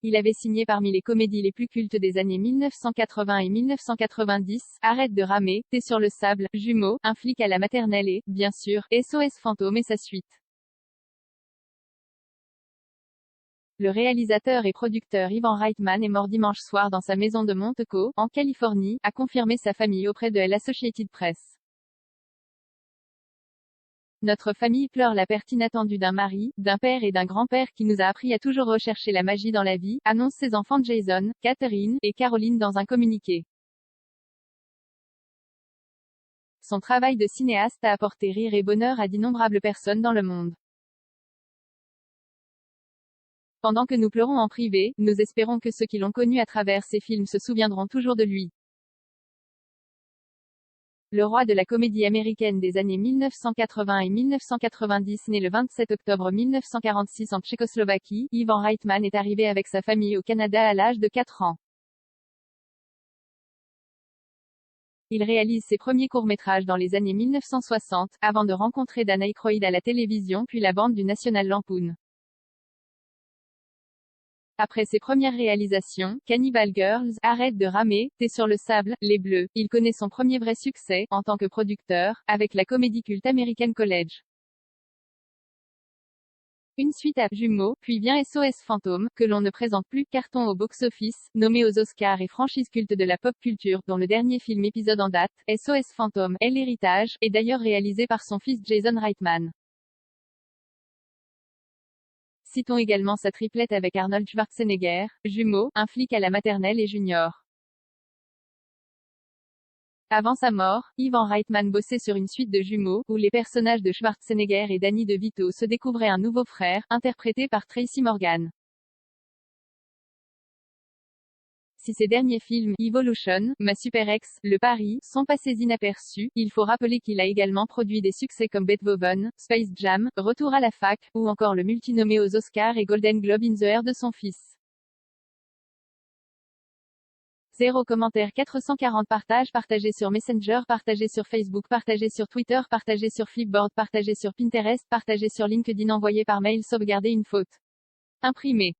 Il avait signé parmi les comédies les plus cultes des années 1980 et 1990, Arrête de ramer, T'es sur le sable, Jumeaux, Un flic à la maternelle et, bien sûr, SOS Fantôme et sa suite. Le réalisateur et producteur Ivan Reitman est mort dimanche soir dans sa maison de Monteco, en Californie, a confirmé sa famille auprès de l'Associated Press. Notre famille pleure la perte inattendue d'un mari, d'un père et d'un grand-père qui nous a appris à toujours rechercher la magie dans la vie, annoncent ses enfants Jason, Catherine et Caroline dans un communiqué. Son travail de cinéaste a apporté rire et bonheur à d'innombrables personnes dans le monde. Pendant que nous pleurons en privé, nous espérons que ceux qui l'ont connu à travers ces films se souviendront toujours de lui. Le roi de la comédie américaine des années 1980 et 1990, né le 27 octobre 1946 en Tchécoslovaquie, Ivan Reitman est arrivé avec sa famille au Canada à l'âge de 4 ans. Il réalise ses premiers courts-métrages dans les années 1960, avant de rencontrer Dan Aykroyd à la télévision puis la bande du National Lampoon. Après ses premières réalisations, Cannibal Girls, Arrête de ramer, T'es sur le sable, Les Bleus, il connaît son premier vrai succès, en tant que producteur, avec la comédie culte American College. Une suite à Jumeaux, puis vient SOS Fantôme, que l'on ne présente plus, carton au box-office, nommé aux Oscars et franchise culte de la pop culture, dont le dernier film épisode en date, SOS Fantôme, est l'héritage, est d'ailleurs réalisé par son fils Jason Reitman. Citons également sa triplette avec Arnold Schwarzenegger, Jumeaux, Un flic à la maternelle et Junior. Avant sa mort, Ivan Reitman bossait sur une suite de Jumeaux, où les personnages de Schwarzenegger et Danny DeVito se découvraient un nouveau frère, interprété par Tracy Morgan. Si ces derniers films, Evolution, Ma Super Ex, Le Pari, sont passés inaperçus, il faut rappeler qu'il a également produit des succès comme Beethoven, Space Jam, Retour à la fac, ou encore le multinommé aux Oscars et Golden Globe In the Air de son fils. 0 commentaires 440 partages partagés sur Messenger, partagés sur Facebook, partagés sur Twitter, partagés sur Flipboard, partagés sur Pinterest, partagés sur LinkedIn, envoyé par mail, sauvegarder une faute. Imprimé.